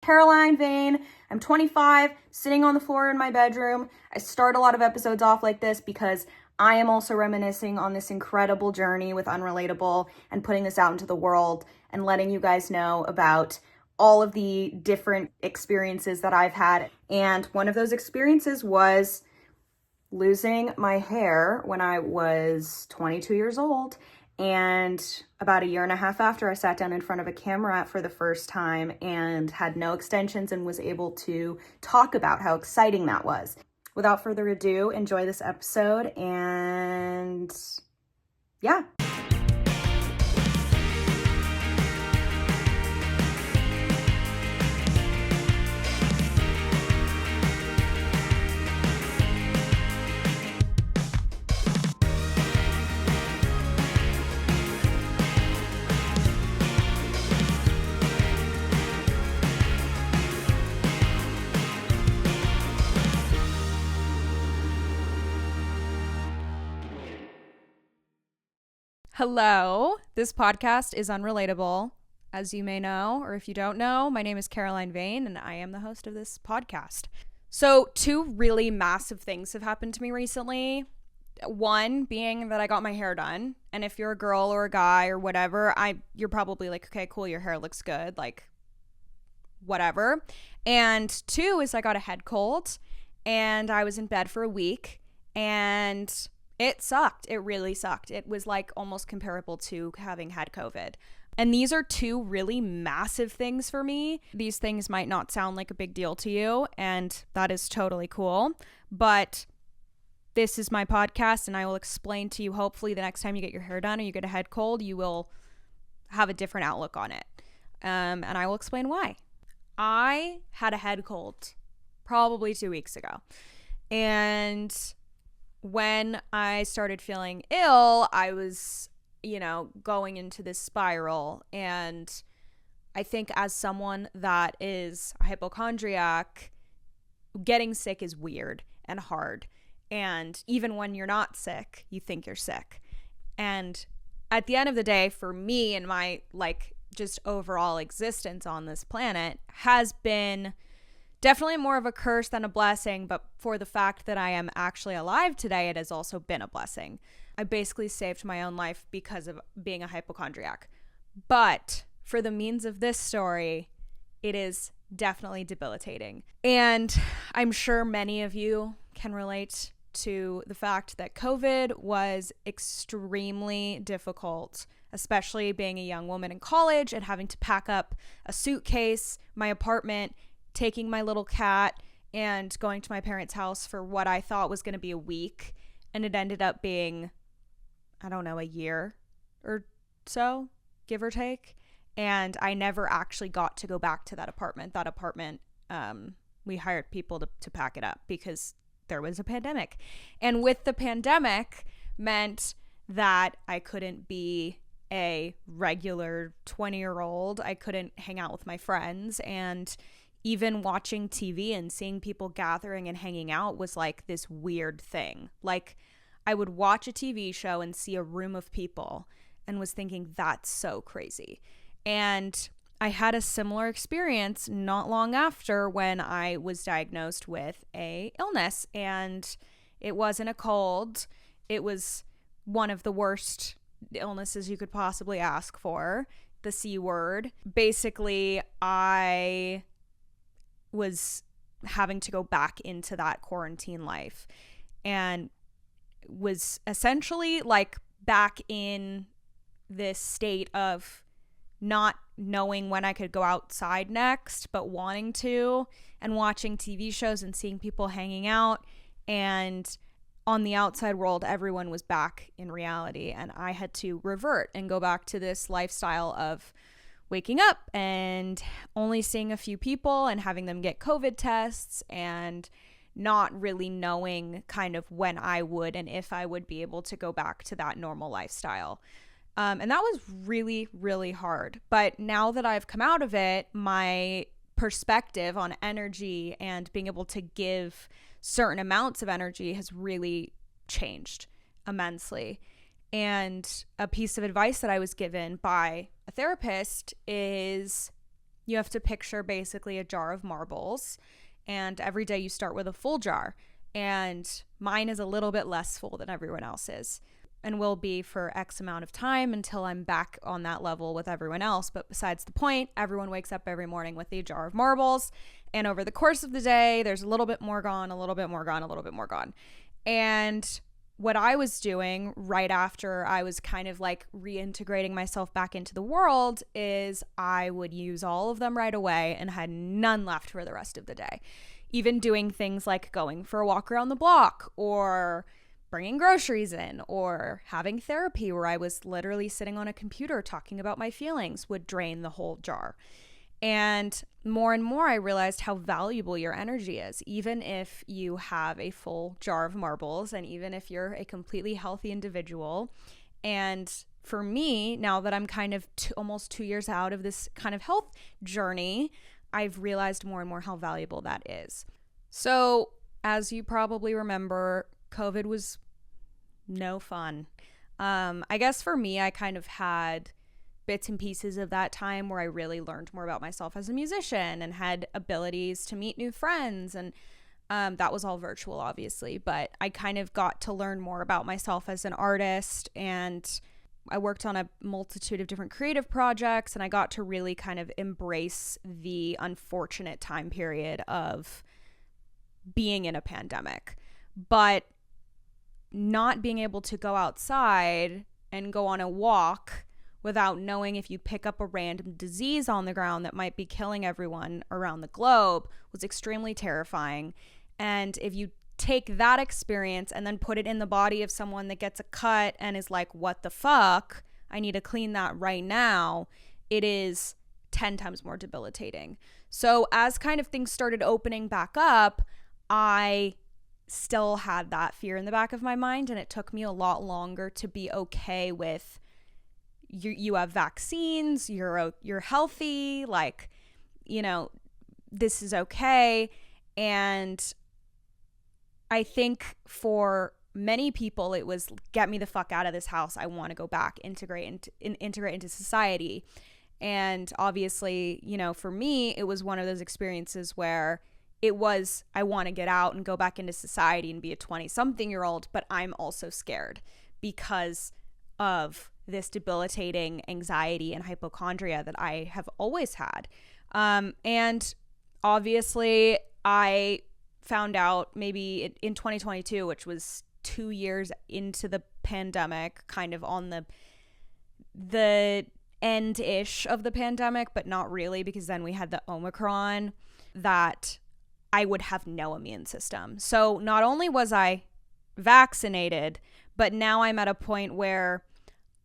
Caroline Vane. I'm 25, sitting on the floor in my bedroom. I start a lot of episodes off like this because I am also reminiscing on this incredible journey with Unrelatable and putting this out into the world and letting you guys know about all of the different experiences that I've had. And one of those experiences was losing my hair when I was 22 years old. And about a year and a half after, I sat down in front of a camera for the first time and had no extensions and was able to talk about how exciting that was. Without further ado, enjoy this episode and yeah. Hello, this podcast is Unrelatable. As you may know, or if you don't know, my name is Caroline Vane and I am the host of this podcast. So 2 really massive things have happened to me recently. One being that I got my hair done. And if you're a girl or a guy or whatever, you're probably like, okay, cool, your hair looks good, like whatever. And 2 is I got a head cold and I was in bed for a week and it sucked. It really sucked. It was like almost comparable to having had COVID. And these are 2 really massive things for me. These things might not sound like a big deal to you, and that is totally cool. But this is my podcast, and I will explain to you, hopefully the next time you get your hair done or you get a head cold, you will have a different outlook on it. And I will explain why. I had a head cold probably 2 weeks ago. And when I started feeling ill, I was, going into this spiral. And I think as someone that is a hypochondriac, getting sick is weird and hard. And even when you're not sick, you think you're sick. And at the end of the day, for me and my just overall existence on this planet has been definitely more of a curse than a blessing, but for the fact that I am actually alive today, it has also been a blessing. I basically saved my own life because of being a hypochondriac. But for the means of this story, it is definitely debilitating. And I'm sure many of you can relate to the fact that COVID was extremely difficult, especially being a young woman in college and having to pack up a suitcase, my apartment, taking my little cat and going to my parents' house for what I thought was going to be a week. And it ended up being, I don't know, a year or so, give or take. And I never actually got to go back to that apartment. That apartment, we hired people to pack it up because there was a pandemic. And with the pandemic meant that I couldn't be a regular 20-year-old. I couldn't hang out with my friends, and even watching TV and seeing people gathering and hanging out was like this weird thing. Like, I would watch a TV show and see a room of people and was thinking, that's so crazy. And I had a similar experience not long after when I was diagnosed with a illness, and it wasn't a cold. It was one of the worst illnesses you could possibly ask for, the C word. Basically, I was having to go back into that quarantine life and was essentially like back in this state of not knowing when I could go outside next, but wanting to, and watching TV shows and seeing people hanging out. And on the outside world, everyone was back in reality. And I had to revert and go back to this lifestyle of waking up and only seeing a few people and having them get COVID tests and not really knowing kind of when I would and if I would be able to go back to that normal lifestyle. And that was really, really hard. But now that I've come out of it, my perspective on energy and being able to give certain amounts of energy has really changed immensely. And a piece of advice that I was given by a therapist is you have to picture basically a jar of marbles, and every day you start with a full jar. And mine is a little bit less full than everyone else's, and will be for X amount of time until I'm back on that level with everyone else. But besides the point, everyone wakes up every morning with a jar of marbles. And over the course of the day, there's a little bit more gone, a little bit more gone, a little bit more gone. And what I was doing right after I was kind of like reintegrating myself back into the world is I would use all of them right away and had none left for the rest of the day. Even doing things like going for a walk around the block, or bringing groceries in, or having therapy where I was literally sitting on a computer talking about my feelings would drain the whole jar. And more, I realized how valuable your energy is, even if you have a full jar of marbles, and even if you're a completely healthy individual. And for me, now that I'm kind of almost 2 years out of this kind of health journey, I've realized more and more how valuable that is. So, as you probably remember, COVID was no fun. I guess for me, I kind of had bits and pieces of that time where I really learned more about myself as a musician and had abilities to meet new friends. And that was all virtual, obviously, but I kind of got to learn more about myself as an artist, and I worked on a multitude of different creative projects, and I got to really kind of embrace the unfortunate time period of being in a pandemic. But not being able to go outside and go on a walk without knowing if you pick up a random disease on the ground that might be killing everyone around the globe was extremely terrifying. And if you take that experience and then put it in the body of someone that gets a cut and is like, what the fuck? I need to clean that right now. It is 10 times more debilitating. So as kind of things started opening back up, I still had that fear in the back of my mind, and it took me a lot longer to be okay with you have vaccines, you're healthy, like, you know, this is okay. And I think for many people, it was get me the fuck out of this house. I want to go back, integrate into society. And obviously, you know, for me, it was one of those experiences where it was, I want to get out and go back into society and be a 20-something-year-old, but I'm also scared because of this debilitating anxiety and hypochondria that I have always had. And obviously, I found out maybe in 2022, which was 2 years into the pandemic, kind of on the end-ish of the pandemic, but not really, because then we had the Omicron, that I would have no immune system. So not only was I vaccinated, but now I'm at a point where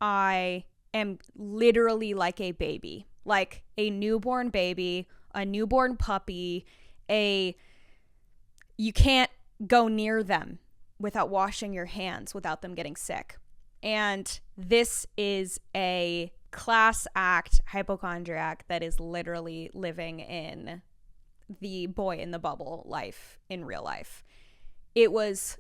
I am literally like a baby, like a newborn baby, a newborn puppy, you can't go near them without washing your hands, without them getting sick. And this is a class act hypochondriac that is literally living in the boy in the bubble life in real life. It was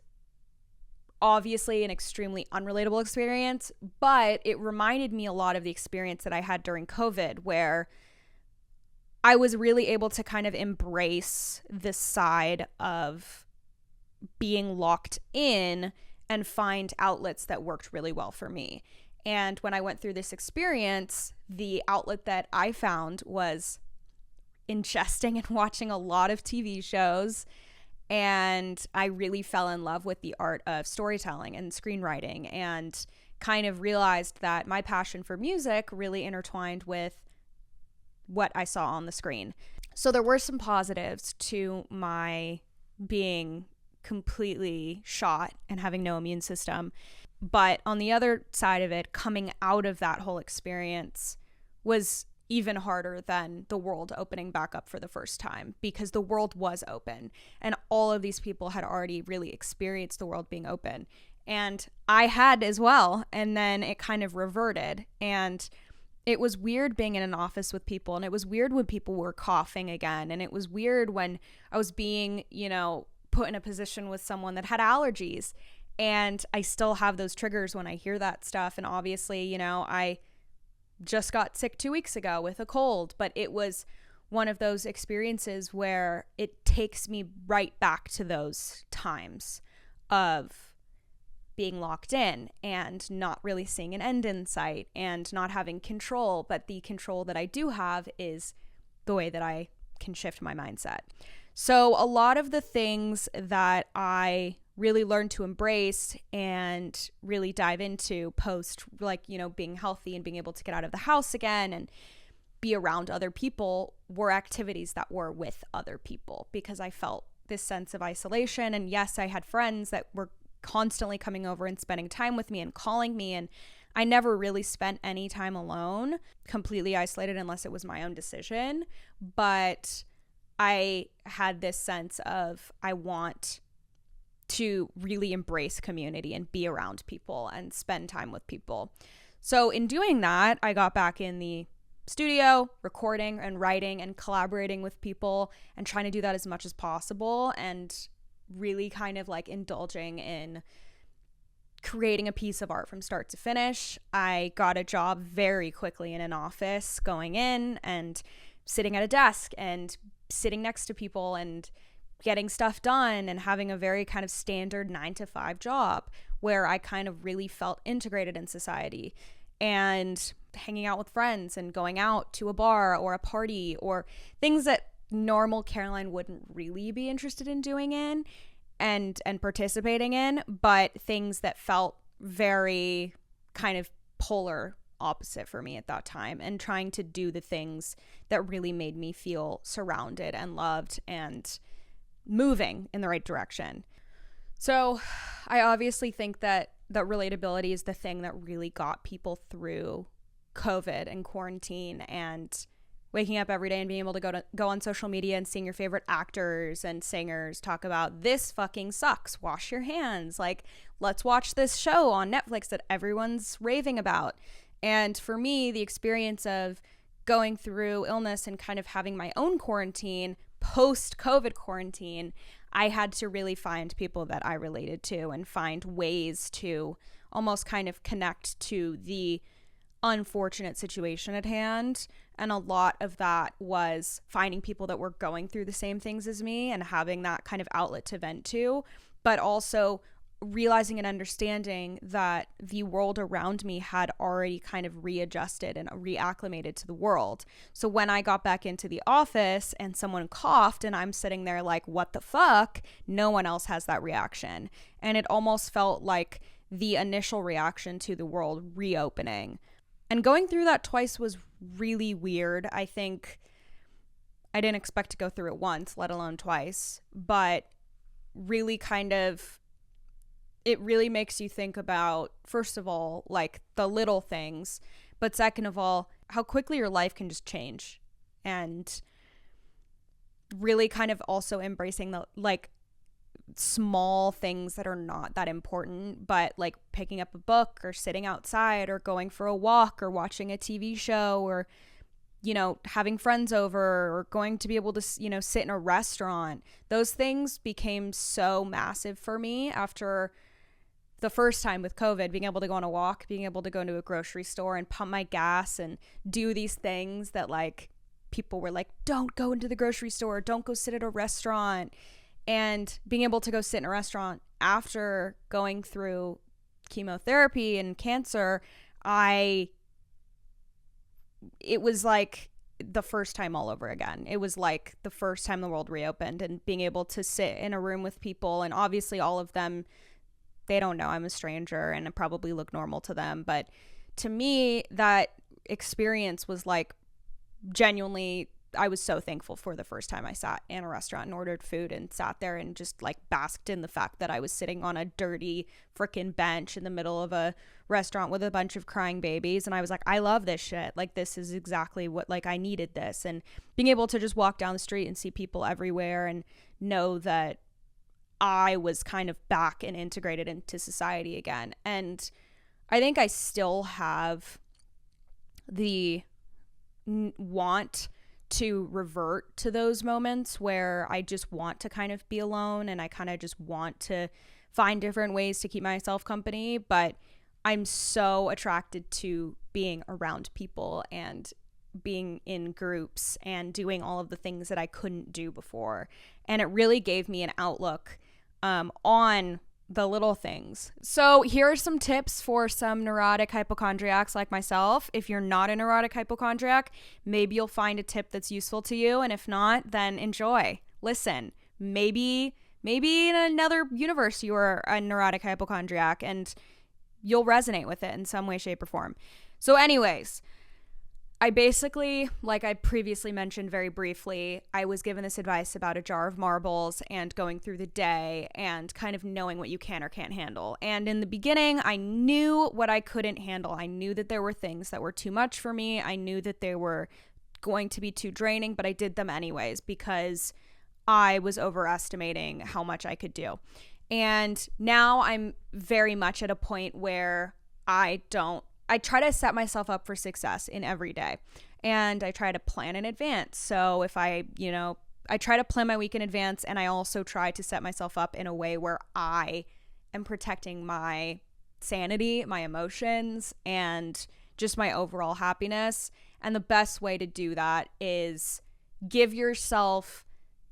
obviously an extremely unrelatable experience, but it reminded me a lot of the experience that I had during COVID, where I was really able to kind of embrace this side of being locked in and find outlets that worked really well for me. And when I went through this experience, the outlet that I found was ingesting and watching a lot of TV shows. And I really fell in love with the art of storytelling and screenwriting, and kind of realized that my passion for music really intertwined with what I saw on the screen. So there were some positives to my being completely shot and having no immune system. But on the other side of it, coming out of that whole experience was even harder than the world opening back up for the first time, because the world was open and all of these people had already really experienced the world being open, and I had as well. And then it kind of reverted, and it was weird being in an office with people, and it was weird when people were coughing again, and it was weird when I was being, you know, put in a position with someone that had allergies, and I still have those triggers when I hear that stuff. And obviously, you know, I just got sick 2 weeks ago with a cold, but it was one of those experiences where it takes me right back to those times of being locked in and not really seeing an end in sight and not having control. But the control that I do have is the way that I can shift my mindset. So a lot of the things that I really learned to embrace and really dive into post, like, you know, being healthy and being able to get out of the house again and be around other people, were activities that were with other people, because I felt this sense of isolation. And yes, I had friends that were constantly coming over and spending time with me and calling me, and I never really spent any time alone, completely isolated, unless it was my own decision. But I had this sense of, I want to really embrace community and be around people and spend time with people. So in doing that, I got back in the studio, recording and writing and collaborating with people and trying to do that as much as possible, and really kind of like indulging in creating a piece of art from start to finish. I got a job very quickly in an office, going in and sitting at a desk and sitting next to people and getting stuff done and having a very kind of standard 9-to-5 job where I kind of really felt integrated in society, and hanging out with friends and going out to a bar or a party or things that normal Caroline wouldn't really be interested in doing in and participating in, but things that felt very kind of polar opposite for me at that time, and trying to do the things that really made me feel surrounded and loved and moving in the right direction. So I obviously think that relatability is the thing that really got people through COVID and quarantine, and waking up every day and being able to go on social media and seeing your favorite actors and singers talk about, this fucking sucks, wash your hands, like, let's watch this show on Netflix that everyone's raving about. And for me, the experience of going through illness and kind of having my own quarantine, post-COVID quarantine, I had to really find people that I related to and find ways to almost kind of connect to the unfortunate situation at hand. And a lot of that was finding people that were going through the same things as me and having that kind of outlet to vent to, but also realizing and understanding that the world around me had already kind of readjusted and reacclimated to the world. So when I got back into the office and someone coughed and I'm sitting there like, what the fuck? No one else has that reaction. And it almost felt like the initial reaction to the world reopening. And going through that twice was really weird. I think I didn't expect to go through it once, let alone twice, but really kind of, it really makes you think about, first of all, like the little things, but second of all, how quickly your life can just change, and really kind of also embracing the like small things that are not that important, but like picking up a book or sitting outside or going for a walk or watching a TV show or, you know, having friends over or going to be able to, you know, sit in a restaurant. Those things became so massive for me after the first time with COVID, being able to go on a walk, being able to go into a grocery store and pump my gas and do these things that like people were like, don't go into the grocery store, don't go sit at a restaurant. And being able to go sit in a restaurant after going through chemotherapy and cancer, it was like the first time all over again. It was like the first time the world reopened, and being able to sit in a room with people, and obviously all of them, they don't know I'm a stranger and I probably look normal to them. But to me, that experience was like genuinely, I was so thankful for the first time I sat in a restaurant and ordered food and sat there and just like basked in the fact that I was sitting on a dirty freaking bench in the middle of a restaurant with a bunch of crying babies. And I was like, I love this shit. Like, this is exactly what, like, I needed this. And being able to just walk down the street and see people everywhere and know that I was kind of back and integrated into society again. And I think I still have the want to revert to those moments where I just want to kind of be alone and I kind of just want to find different ways to keep myself company. But I'm so attracted to being around people and being in groups and doing all of the things that I couldn't do before. And it really gave me an outlook on the little things. So here are some tips for some neurotic hypochondriacs like myself. If you're not a neurotic hypochondriac, maybe you'll find a tip that's useful to you. And if not, then enjoy. Listen, maybe in another universe you are a neurotic hypochondriac and you'll resonate with it in some way, shape, or form. So anyways, I basically, like I previously mentioned very briefly, I was given this advice about a jar of marbles and going through the day and kind of knowing what you can or can't handle. And in the beginning, I knew what I couldn't handle. I knew that there were things that were too much for me. I knew that they were going to be too draining, but I did them anyways because I was overestimating how much I could do. And now I'm very much at a point where I try to set myself up for success in every day, and I try to plan in advance. So if I try to plan my week in advance, and I also try to set myself up in a way where I am protecting my sanity, my emotions, and just my overall happiness. And the best way to do that is give yourself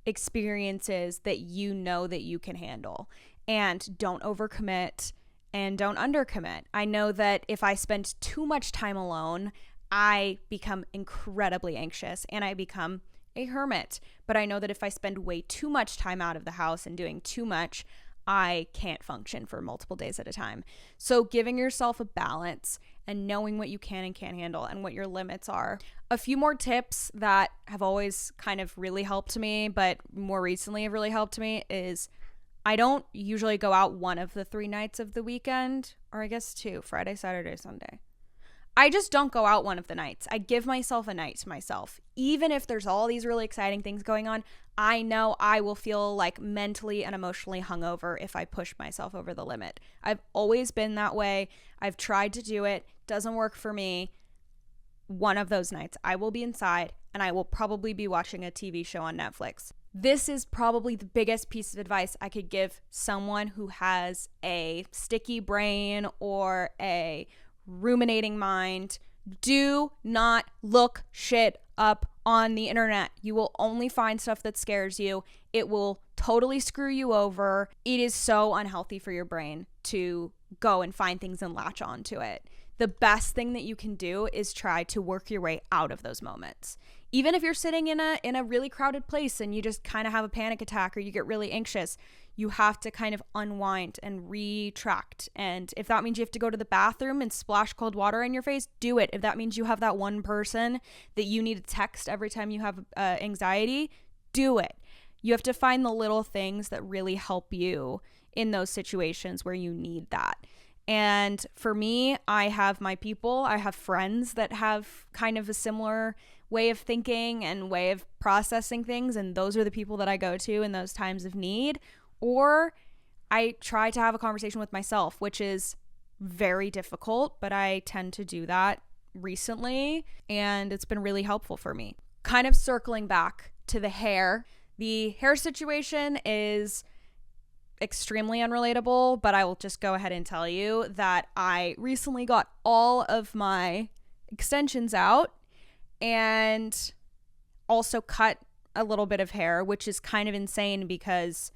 experiences that you know that you can handle, and don't overcommit and don't undercommit. I know that if I spend too much time alone, I become incredibly anxious and I become a hermit. But I know that if I spend way too much time out of the house and doing too much, I can't function for multiple days at a time. So giving yourself a balance and knowing what you can and can't handle and what your limits are. A few more tips that have always kind of really helped me, but more recently have really helped me is I don't usually go out one of the 3 nights of the weekend, or I guess 2, Friday, Saturday, Sunday. I just don't go out one of the nights. I give myself a night to myself. Even if there's all these really exciting things going on, I know I will feel like mentally and emotionally hungover if I push myself over the limit. I've always been that way. I've tried to do it. Doesn't work for me. One of those nights, I will be inside and I will probably be watching a TV show on Netflix. This is probably the biggest piece of advice I could give someone who has a sticky brain or a ruminating mind. Do not look shit up on the internet. You will only find stuff that scares you. It will totally screw you over. It is so unhealthy for your brain to go and find things and latch onto it. The best thing that you can do is try to work your way out of those moments. Even if you're sitting in a really crowded place and you just kind of have a panic attack or you get really anxious, you have to kind of unwind and retract. And if that means you have to go to the bathroom and splash cold water in your face, do it. If that means you have that one person that you need to text every time you have anxiety, do it. You have to find the little things that really help you in those situations where you need that. And for me, I have my people, I have friends that have kind of a similar way of thinking and way of processing things. And those are the people that I go to in those times of need. Or I try to have a conversation with myself, which is very difficult, but I tend to do that recently. And it's been really helpful for me. Kind of circling back to the hair situation is extremely unrelatable, but I will just go ahead and tell you that I recently got all of my extensions out and also cut a little bit of hair, which is kind of insane because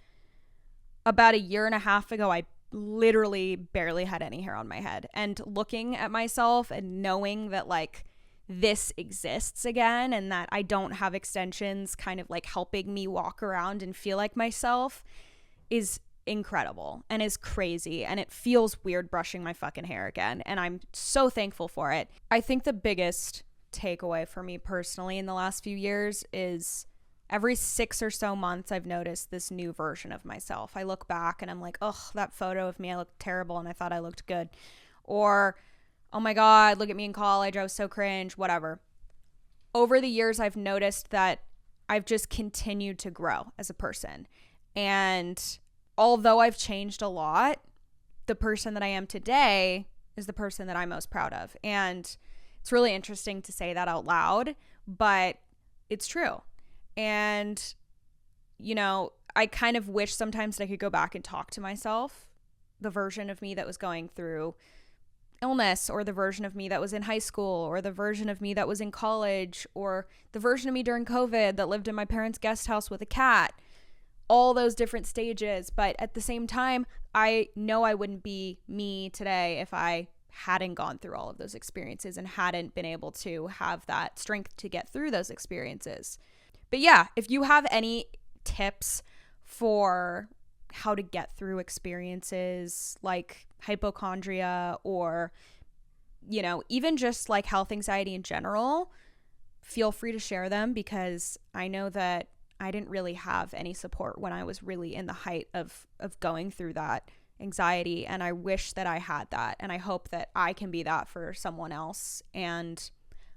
about a year and a half ago, I literally barely had any hair on my head. And looking at myself and knowing that like this exists again and that I don't have extensions kind of like helping me walk around and feel like myself is incredible and is crazy, and it feels weird brushing my fucking hair again, and I'm so thankful for it. I think the biggest takeaway for me personally in the last few years is every 6 or so months I've noticed this new version of myself. I look back and I'm like, oh, that photo of me, I looked terrible and I thought I looked good. Or, oh my God, look at me in college, I was so cringe, whatever. Over the years, I've noticed that I've just continued to grow as a person. And although I've changed a lot, the person that I am today is the person that I'm most proud of. And it's really interesting to say that out loud, but it's true. And, you know, I kind of wish sometimes that I could go back and talk to myself, the version of me that was going through illness, or the version of me that was in high school, or the version of me that was in college, or the version of me during COVID that lived in my parents' guest house with a cat. All those different stages. But at the same time, I know I wouldn't be me today if I hadn't gone through all of those experiences and hadn't been able to have that strength to get through those experiences. But yeah, if you have any tips for how to get through experiences like hypochondria, or, you know, even just like health anxiety in general, feel free to share them, because I know that I didn't really have any support when I was really in the height of going through that anxiety. And I wish that I had that. And I hope that I can be that for someone else. And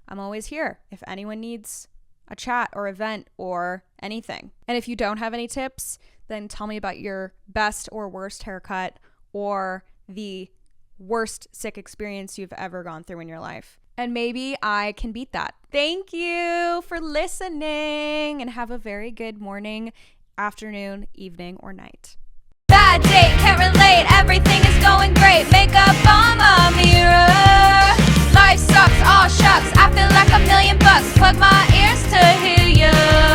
I'm always here if anyone needs a chat or event or anything. And if you don't have any tips, then tell me about your best or worst haircut, or the worst sick experience you've ever gone through in your life. And maybe I can beat that. Thank you for listening, and have a very good morning, afternoon, evening, or night. Bad date, can't relate, everything is going great. Makeup on my mirror. Life sucks, all shucks, I feel like $1 million. Plug my ears to hear you.